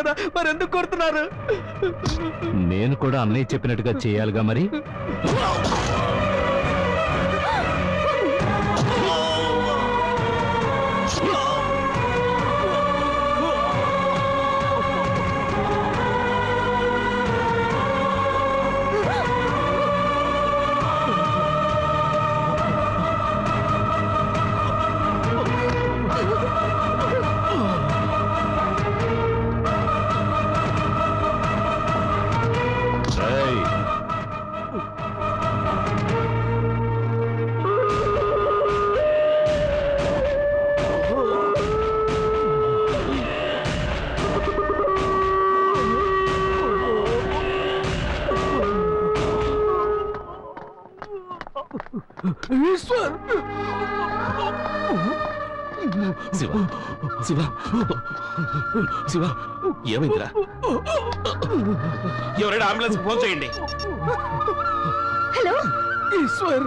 కదా, మరి ఎందుకు కొడుతున్నారు? నేను కూడా అన్నయ్య చెప్పినట్టుగా చేయాలిగా మరి. శివ శివ శివ ఏమైందిరా? ఎవరైనా అంబులెన్స్ ఫోన్ చేయండి. హలో ఈశ్వర్,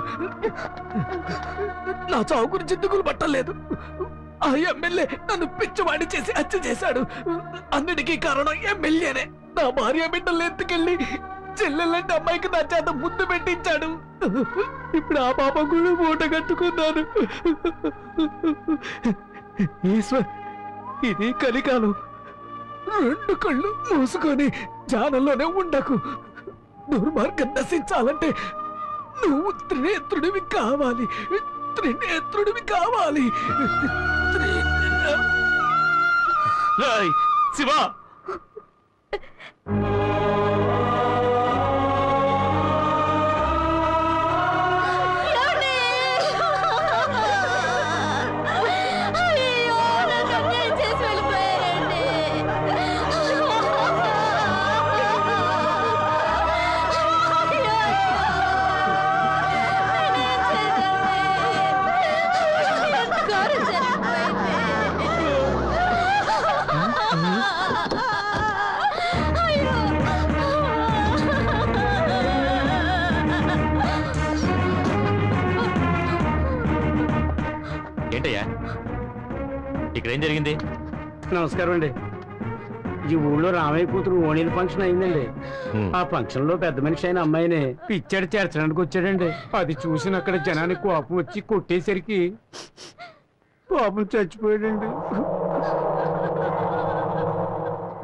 నా చావు గురించి దిగులు పట్టలేదు. ఆ ఎమ్మెల్యే నన్ను పిచ్చివాడి చేసి హత్య చేశాడు. అన్నిటికీ కారణం ఎమ్మెల్యేనే. నా భార్య బిడ్డలు ఎత్తుకెళ్ళి చెల్లెలంటే అమ్మాయికి నా చేత ముద్దు పెట్టించాడు. ఇప్పుడు ఆ పాప కూడా మూట కట్టుకున్నాను. ఈశ్వర్, ఇది కలికాలం. 2 కళ్ళు మూసుకొని ధ్యానంలోనే ఉండకు. దుర్మార్గం నశించాలంటే నువ్వు త్రినేత్రుడివి కావాలి. త్రినేత్రుడివి కావాలి. శివ ఏంటయ్యా ఇక్కడ ఏం జరిగింది? నమస్కారం అండి. ఈ ఊళ్ళో రామయ్య కూతురు ఓణీల ఫంక్షన్ అయిందండి. ఆ ఫంక్షన్ లో పెద్ద మనిషి అయిన అమ్మాయిని పిచ్చాడు చేర్చడానికి వచ్చాడండి. అది చూసిన అక్కడ జనానికి కోపం వచ్చి కొట్టేసరికి పాపం చచ్చిపోయాడండి.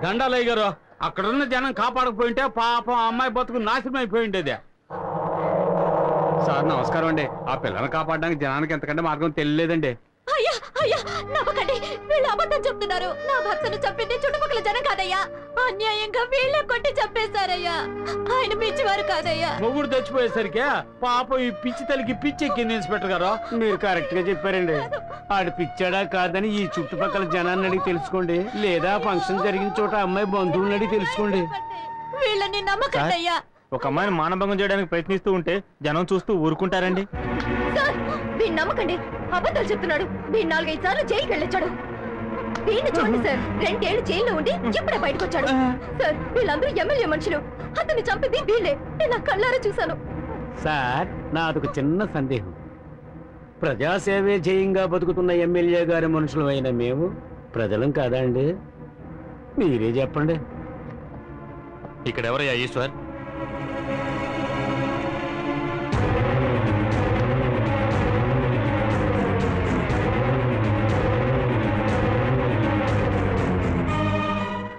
దండాలయ్య గారు, అక్కడున్న జనం కాపాడకపోయింటే పాపం ఆ అమ్మాయి బతుకు నాశనం అయిపోయిండేది. సార్ నమస్కారం అండి. ఆ పిల్లని కాపాడడానికి జనానికి ఎంతకంటే మార్గం తెలియలేదండి. అయ్యా అయ్యా నమ్మకండి, వీళ్ళు అబద్ధం చెప్తున్నారు. నా భర్తను చంపింది చుట్టుపక్కల జనం కాదయ్యా, అన్యాయంగా వీళ్ళే కొట్టి చంపేశారయ్యా. ఆయన పిచ్చివారు కాదయ్యా. మొగుడు తెచ్చిపోయేసరికి పాపం ఈ పిచ్చి తల్లికి పిచ్చి ఎక్కింది ఇన్స్పెక్టర్ గారు. మీరు కరెక్ట్ గా చెప్పారండి. ఆడు పిచ్చాడా కాదని ఈ చుట్టుపక్కల జనాన్ని అడిగి తెలుసుకోండి, లేదా ఫంక్షన్ జరిగిన చోట అమ్మాయి బంధువులను అడిగి తెలుసుకోండి. వీళ్ళని నమ్మకండి అయ్యా. ఒక అమ్మాయిని మానభంగం చేయడానికి ప్రయత్నిస్తూ ఉంటే జనం చూస్తూ ఊరుకుంటారండి? సార్ వీళ్ళు నమ్మకండి, అబద్ధాలు చెప్తున్నాడు. వీళ్ళు 4-5 సార్లు జైలుకి వెళ్ళొచ్చాడు. వీళ్ళు చూడండి సార్, 2 ఏళ్ళు జైల్లో ఉండి ఇప్పుడే బయటకు వచ్చాడు. సార్ వీళ్ళందరూ ఎమ్మెల్యే మనుషులు, అతన్ని చంపింది వీళ్ళే. నేను కళ్ళారా చూశాను. సార్ నాదొక చిన్న సందేహం. ప్రజాసేవే జయంగా బతుకుతున్న ఎమ్మెల్యే గారి మనుషులు అయిన మేము ప్రజలం కాదా అండి? మీరే చెప్పండి. ఇక్కడ ఎవరయ్యా ఈశ్వర్?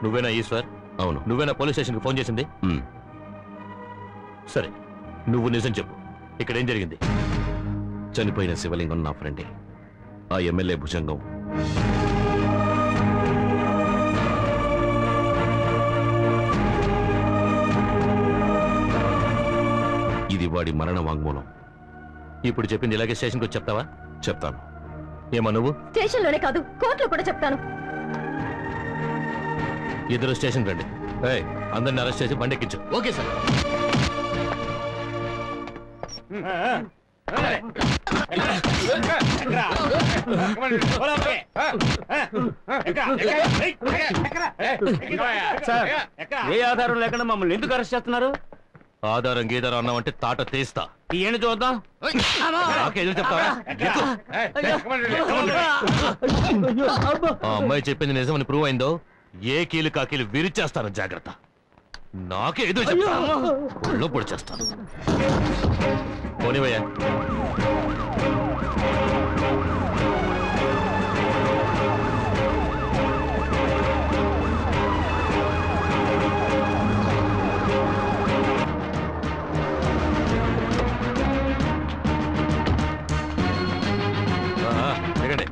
నువ్వేనా ఈశ్వర్? అవును. నువ్వేనా పోలీస్ స్టేషన్కి ఫోన్ చేసింది? సరే, నువ్వు నిజం చెప్పు, ఇక్కడేం జరిగింది? చనిపోయిన శివలింగం నా ఫ్రెండే. ఆ ఎమ్మెల్యే భుజంగం ఇది వాడి మరణ వాంగ్మూలం. ఇప్పుడు చెప్పింది ఇలాగే స్టేషన్కి వచ్చి చెప్తావా? చెప్తాను. ఏమో నువ్వు? స్టేషన్ లోనే కాదు, కోర్టులో కూడా చెప్తాను. ఇద్దరు స్టేషన్ రండి. అందరిని అరెస్ట్ చేసి బండి ఎక్కించు. Okay sir. సార్ ఏ ఆధారం లేకుండా మమ్మల్ని ఎందుకు అరెస్ట్ చేస్తున్నారు? ఆధారం గీధారం అన్నావంటే తాట తీస్తా. ఏంటి చూద్దాం. చెప్తావా? ఆ అమ్మాయి చెప్పింది నిజమని ప్రూవ్ అయిందో ఏ కీలు కాకీలు విరిచేస్తాను, జాగ్రత్త. నాకే ఎదురు చెప్తాను, పొడి చేస్తాను. పోనివయ్యా. దిగండి.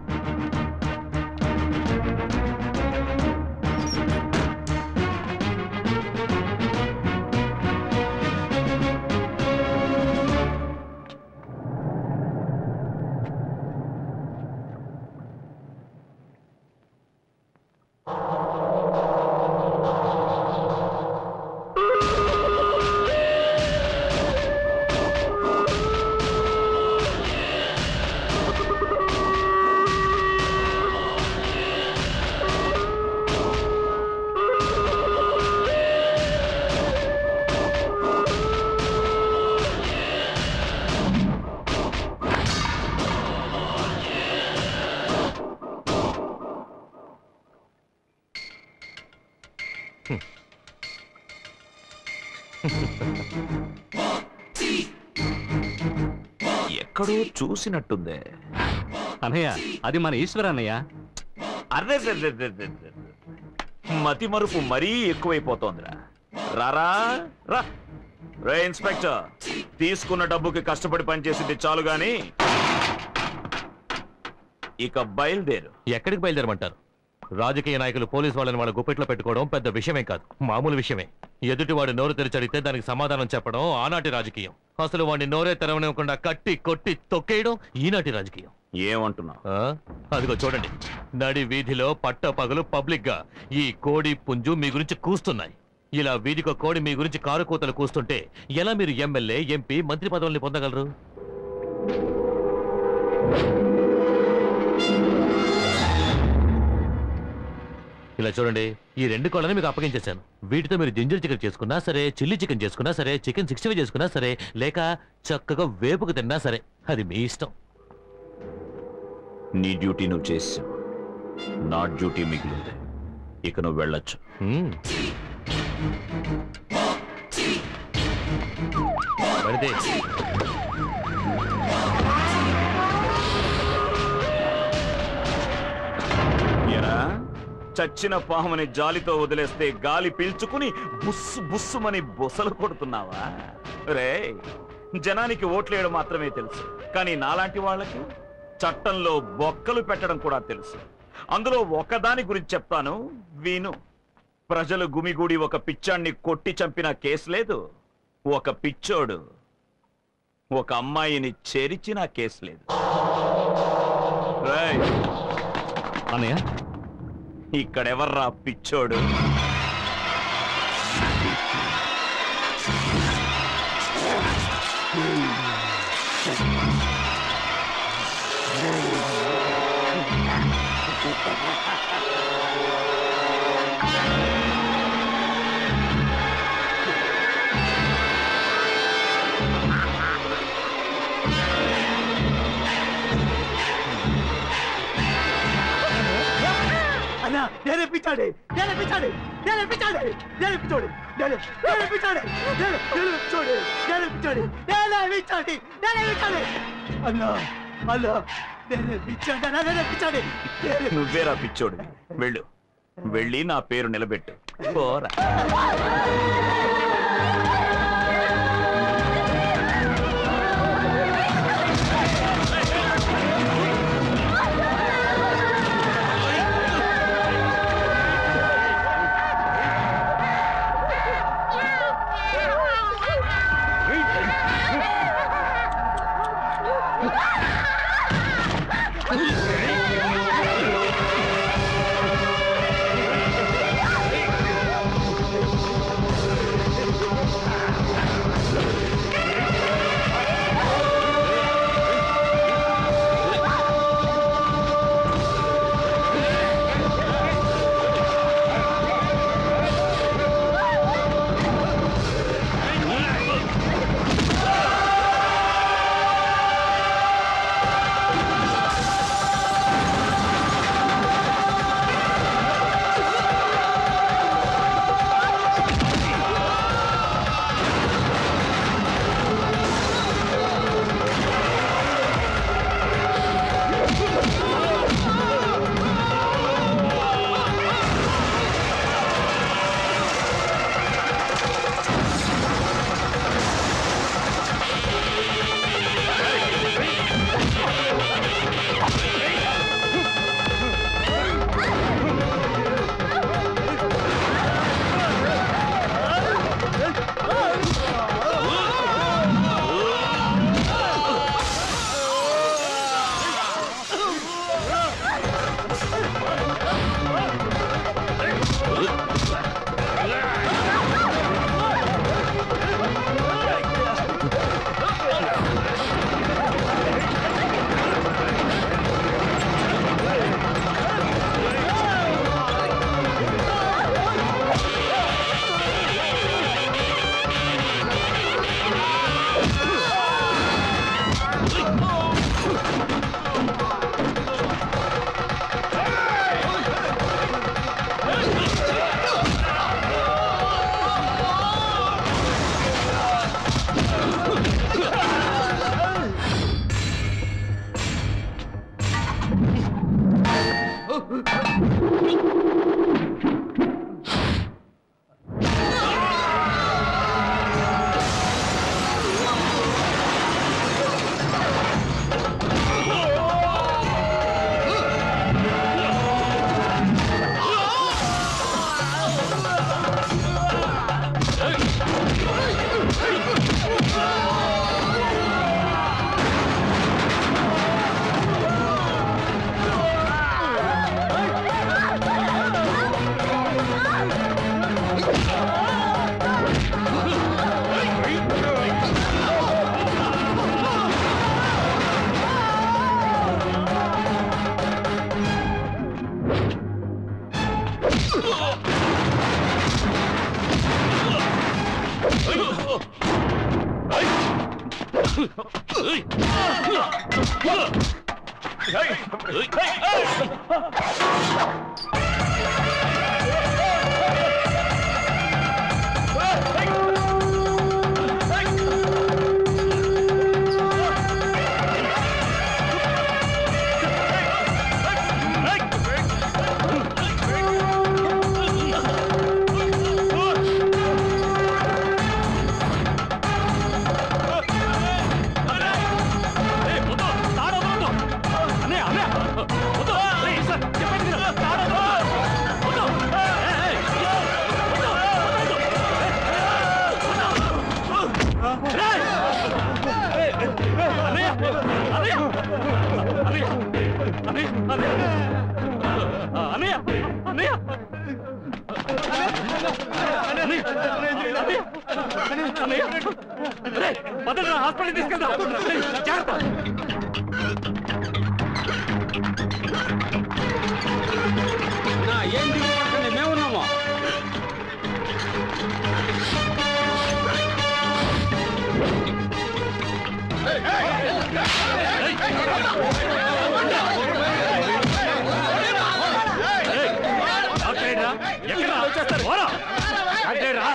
ఎక్కడో చూసినట్టుందే. అన్నయ్య, అది మన ఈశ్వర అన్నయ్య. అర్రే మతి మరుపు మరీ ఎక్కువైపోతోందిరా. రారా రా. రే ఇన్స్పెక్టర్, తీసుకున్న డబ్బుకి కష్టపడి పనిచేసింది చాలు గాని ఇక బయలుదేరు. ఎక్కడికి బయలుదేరమంటారు? రాజకీయ నాయకులు పోలీసు వాళ్ళని వాళ్ళ గుప్పెట్లో పెట్టుకోవడం పెద్ద విషయమే కాదు, మామూలు విషయమే. ఎదుటివాడు నోరు తెరిచడితే దానికి సమాధానం చెప్పడం ఆనాటి రాజకీయం. అసలు వాడిని నోరే తెరవనివ్వకుండా కట్టి కొట్టి తొక్కేయడం ఈనాటి రాజకీయం. ఏమంటున్నావు? అదిగో చూడండి, నడి వీధిలో పట్ట పగలు పబ్లిక్ గా ఈ కోడి పుంజు మీ గురించి కూస్తున్నాయి. ఇలా వీధికో కోడి మీ గురించి కారు కూతలు కూస్తుంటే ఎలా మీరు ఎమ్మెల్యే, ఎంపీ, మంత్రి పదవుల్ని పొందగలరు? ఇలా చూడండి, ఈ 2 కోళ్ళని మీకు అప్పగించేశాను. వీటితో మీరు జింజర్ చికెన్ చేసుకున్నా సరే, చిల్లీ చికెన్ చేసుకున్నా సరే, చికెన్ 65 చేసుకున్నా సరే, లేక చక్కగా వేపుకు తిన్నా సరే, అది మీ ఇష్టం. నీ డ్యూటీ నువ్వు చేసావు, నా డ్యూటీ మిగిలింది. ఇక నువ్వు వెళ్ళొచ్చు. పడితే చచ్చిన పాముని జాలితో వదిలేస్తే గాలి పీల్చుకుని బుస్సు బుస్సుమని బొసలు కొడుతున్నావా? రే, జనానికి ఓట్లేయడం మాత్రమే తెలుసు, కానీ నాలాంటి వాళ్ళకి చట్టంలో బొక్కలు పెట్టడం కూడా తెలుసు. అందులో ఒకదాని గురించి చెప్తాను, విను. ప్రజలు గుమిగూడి ఒక పిచ్చాన్ని కొట్టి చంపిన కేసు లేదు, ఒక పిచ్చోడు ఒక అమ్మాయిని చెరిచిన కేసు లేదు. రేయ్, అన్నయ్య, ఇక్కడెవర్రా పిచ్చోడు? నేనే పిచ్చాడే, నేనే పిచ్చాడే, నేనే పిచ్చాడే, నేనే పిచ్చోడే, నేనే పిచ్చాడే, నేనే పిచ్చోడే, నేనే పిచ్చాడే, నేనే పిచ్చాడే, నేనే పిచ్చాడే. అన్నా అన్నా, నేనే పిచ్చాడే, నేనే పిచ్చాడే. నువ్వేరా పిచ్చోడు? వెళ్ళు, వెళ్ళి నా పేరు నిలబెట్టు. పోరా. హాస్పిటల్ తీసుకెళ్తాం. మేమున్నామా?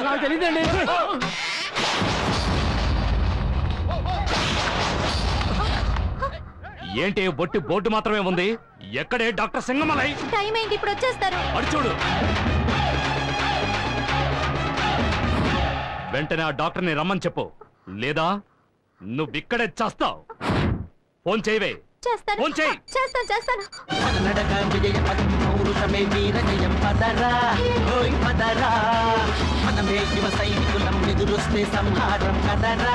నాకు తెలియదండి. ఏంటి బొట్టి బోర్డు మాత్రమే ఉంది? ఎక్కడే డాక్టర్ సింగమలై? టైం ఏంటి, ఇప్పుడు వచ్చేస్తారు. అడి చూడు. వెంటనే ఆ డాక్టర్ని రమ్మని చెప్పు, లేదా నువ్విక్కడే చేస్తావు. ఫోన్ చేయవే. చేస్తాను ఫోన్ చేయి. చేస్తాను. మనమే యువ సైనికులం, ఎదురొస్తే సంహారం కదరా.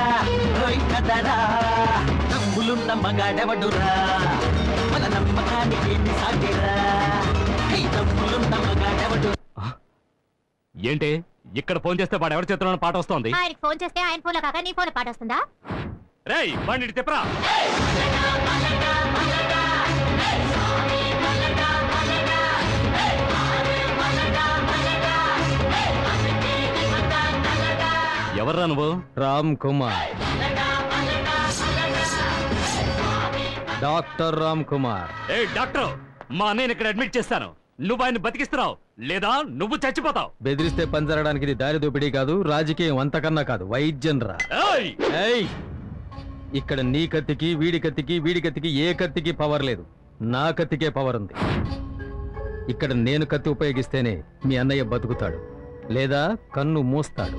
కదరా తమ్ములున్న మగాడెవడురా, మన నమ్మకానికి సాగరా. తమ్ములున్న మగాడెవడు. ఏంటి ఇక్కడ ఫోన్ చేస్తే వాడు ఎవరి చేతిలో పాట వస్తోంది? ఆయనకి ఫోన్ చేస్తే ఆయన ఫోన్ కాక నీ ఫోన్ పాట వస్తుందా? రేయ్ వాడిని తిప్పరా. ఎవర్రా నువ్వు? రామ్ కుమార్, డాక్టర్ రామ్ కుమార్. ఏ డాక్టర్, మా అన్నయ్యని ఇక్కడ అడ్మిట్ చేస్తాను. నువ్వు ఆయన బతికిస్తున్నావు, లేదా నువ్వు చచ్చిపోతావు. బెదిరిస్తే పంజరడానికి ఇది దారి దోపిడీ కాదు, రాజకీయం అంతకన్నా కాదు, వైద్యం రా. ఏయ్, ఇక్కడ నీ కత్తికి వీడి కత్తికి ఏ కత్తికి పవర్ లేదు. నా కత్తికే పవర్ ఉంది. ఇక్కడ నేను కత్తి ఉపయోగిస్తేనే మీ అన్నయ్య బతుకుతాడు, లేదా కన్ను మూస్తాడు.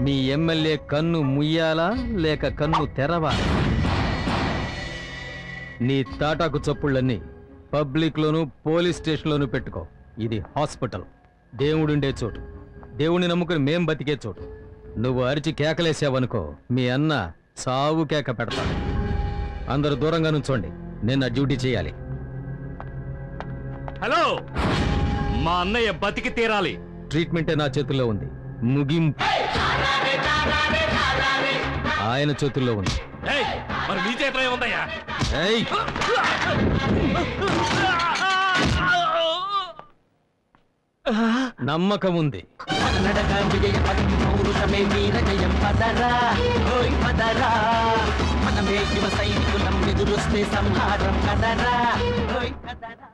మీ ఎమ్మెల్యే కన్ను ముయ్యాలా లేక కన్ను తెరవాలా? నీ తాటాకు చప్పుళ్ళన్నీ పబ్లిక్ లోను పోలీస్ స్టేషన్ లోను పెట్టుకో. ఇది హాస్పిటల్, దేవుడుండే చోటు, దేవుణ్ణి నమ్ముకుని మేం బతికే చోటు. నువ్వు అరిచి కేకలేసావనుకో, మీ అన్న సావు కేక పెడతాడు. అందరూ దూరంగా నుంచోండి, నేను నా డ్యూటీ చేయాలి. హలో, మా అన్నయ్య బతికి తీరాలి. ట్రీట్మెంటే నా చేతుల్లో ఉంది, ముగింపు ఆయన చేతుల్లో ఉంది. మరి నీ చేతిలో ఏముందయ్యా? ఏయ్, నమ్మకం ఉంది. పౌరుషమే వీర జయం పదరా. పదరా మనమే యువ సైనికులం, ఎదురొస్తే సంహారం కదరా. కదరా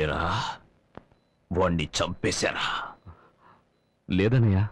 ఏరా వాణ్ణి చంపేశారా? లేదన్నయ్యా.